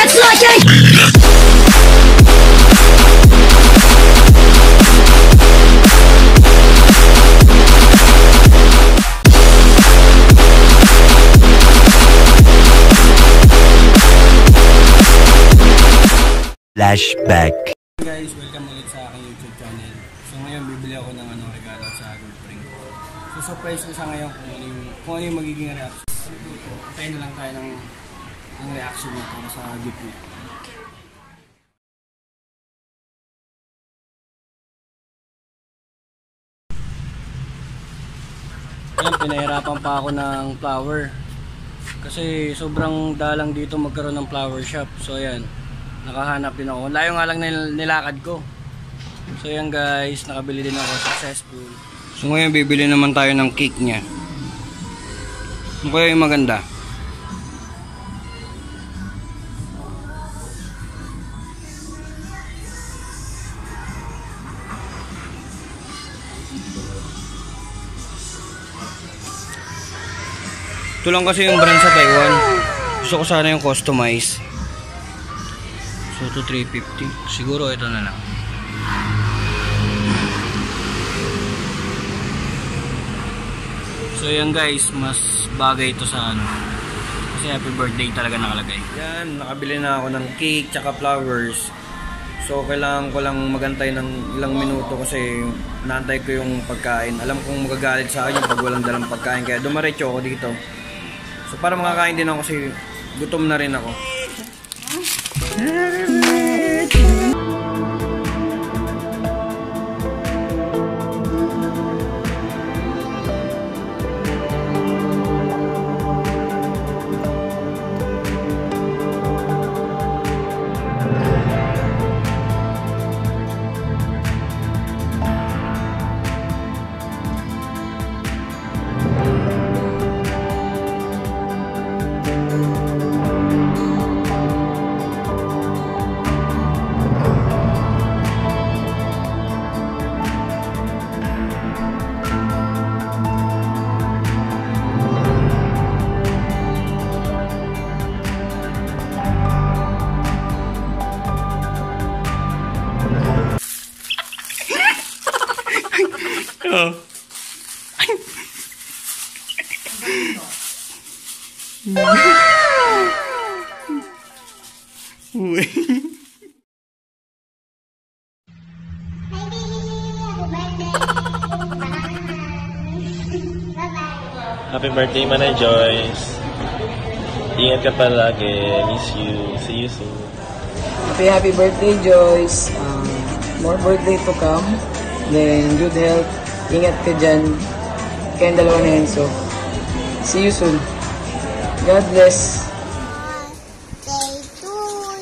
dance like a flashback. Guys, welcome ulit sa aking YouTube channel. So ngayon bibili ako ng regalo sa girlfriend ko. So surprise ko sa ngayon kung ano yung magiging reaction. Tayo na lang tayo ng reaction niya para sa gift niya. Ayan, pinahirapan pa ako ng flower. Kasi sobrang dalang dito magkaroon ng flower shop. So ayan, nakahanap din ako. Layo nga lang nilakad ko. So ayan guys, nakabili din ako, successful. So ngayon bibili naman tayo ng cake niya. Ano kaya yung maganda? Ito lang kasi yung brand sa Taiwan. Gusto ko sana yung customize. So to 350. Siguro ito na lang. So yan guys, mas bagay ito sa ano. Kasi happy birthday talaga nakalagay. Yan, nakabili na ako ng cake tsaka flowers. So kailangan ko lang magantay ng ilang minuto kasi naantay ko yung pagkain. Alam kong magagalit sa akin pag walang dalang pagkain, kaya dumiretso ako dito. So para makakain din ako kasi gutom na rin ako. Oh. Happy birthday, Manay Joyce. Ingat ka palagi. Miss you. See you soon. Happy birthday, Joyce. More birthday to come. Then, good health. Ingat ka dyan. Kayong dalawa na yan. So, see you soon. God bless. Birthday to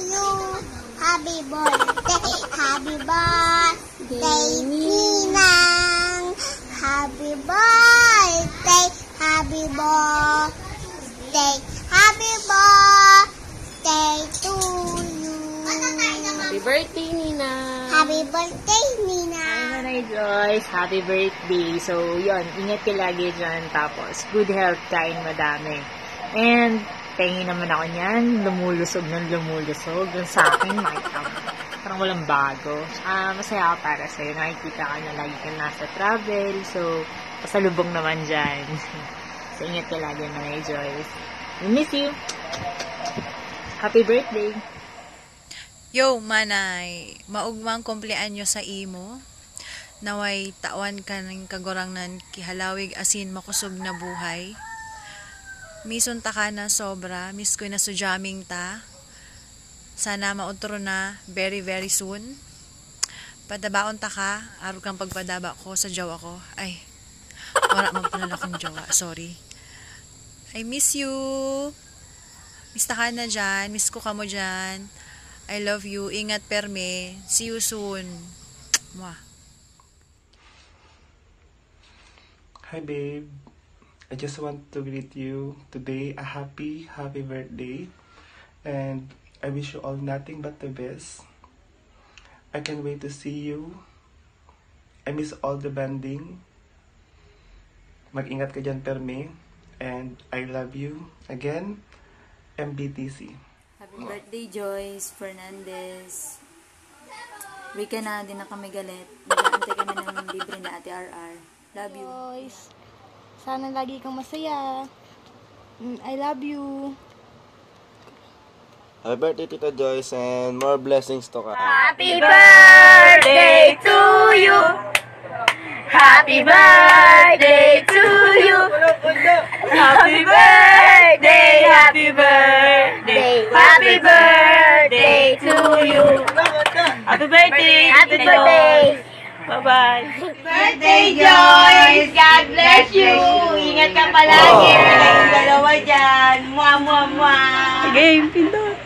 you. Happy birthday. Happy birthday, Ninang. Happy birthday. Happy birthday. Happy birthday to you. Happy birthday, Nina! Happy birthday, Nina! Hi, Manay Joyce! Happy birthday! So, yun, ingat ka lagi dyan. Tapos, good health, kain madami. And, tingin naman ako niyan, lumulusog ng lumulusog. Dun sa akin, makita mo. Parang walang bago. Masaya ako para sa'yo. Nakikita ka na lagi ka nasa travel. So, pasalubong naman dyan. So, ingat ka lagi, Manay Joyce. We miss you! Happy birthday! Yo, Manay, maugmang kumpleanyo sa imo. Naway tawan ka ng kagurangnan kihalawig asin makusog na buhay. Mison ta ka na sobra, miss ko na sujaming ta. Sana mautro na very very soon. Padabaon ta ka, arog kang pagpadaba ko sa jowa ko. Ay, wala man pala akong jowa, sorry. I miss you. Miss ta ka na dyan, miss ko ka mo dyan. I love you. Ingat perme. See you soon. Mwah. Hi babe. I just want to greet you today a happy birthday. And I wish you all nothing but the best. I can't wait to see you. I miss all the banding. Mag-ingat ka dyan perme. And I love you. Again, MBTC. Birthday Joyce Fernandez. Weekend na, di na kami galit. Nag-aantay kami ng libre na Ate RR. Love you. Joyce, sana lagi kang masaya. I love you. Happy birthday, Tita Joyce, and more blessings to come. Happy birthday to you. Happy birthday to you. Happy birthday, happy birthday, happy birthday to you. Happy birthday, happy birthday. Bye-bye. Birthday, Joyce! God bless you! Ingat ka palagi! Yung dalawa dyan! Mwah! Game, pindot!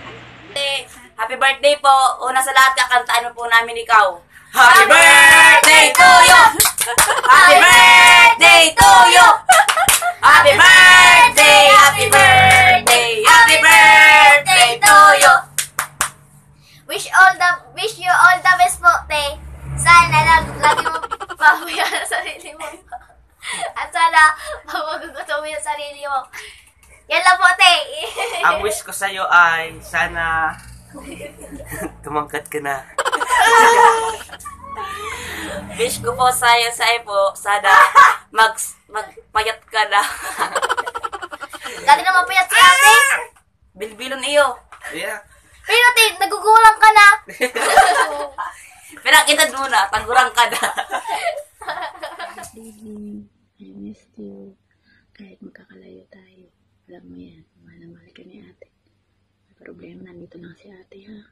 Happy birthday po! Una sa lahat, kakantaan mo po namin ikaw. Happy birthday to you! Happy birthday to you! Happy birthday! Happy birthday! Happy birthday to you! Wish you all the best po, te. Sana lagi mo pabuya sa sarili mo. At sana magugutom mo yung sarili mo. Yan lang po, te. Ang wish ko sa'yo ay sana tumangkat ka na. Wish ko po sa'yo po, sana magpayat ka na. Dati na mapayat si ate. Bilbilon iyo. Yeah. Pero te, nagugulang ka na. Pinakitad mo na, tagurang ka na. Baby, I missed you. Kahit magkakalayo tayo, alam mo yan, mahal na mahal ka ni ate. May problema, nandito lang si ate ha.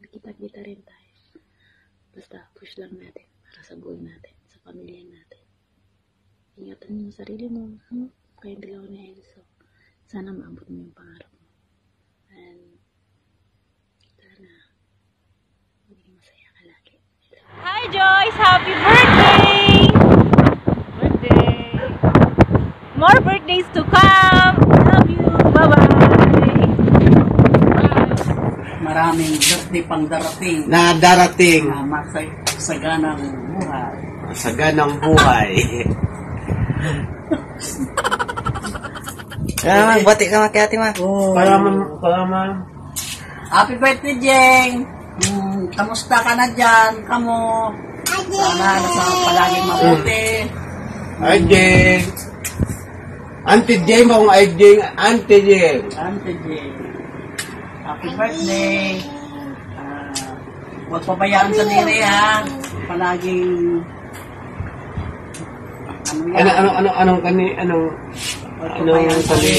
Kita-kita rin tayo. Basta push lang natin para sa goal natin, sa pamilya natin. Ingatan mo sa sarili mo, kayong dalawa ni Enzo. Sana maabot mo yung pangarap mo. And sana maging masaya ka lagi. Hi, Joyce! Happy birthday! More birthdays to come! Love you! Bye-bye! Maraming birthday pang darating. Na darating. Saganang buhay. Saganang buhay. Bati ka kay ate ma. Palaman. Happy birthday, Jeng! Kamusta ka na dyan? Kamo? Sana nasa palaging mabuti. Ay, Jeng. Auntie Jeng mo kung ay Jeng. Auntie Jeng. Auntie Jeng. Happy birthday. Huwag pabayaan sa nire ha. Palaging... Anong kani? Anong kani?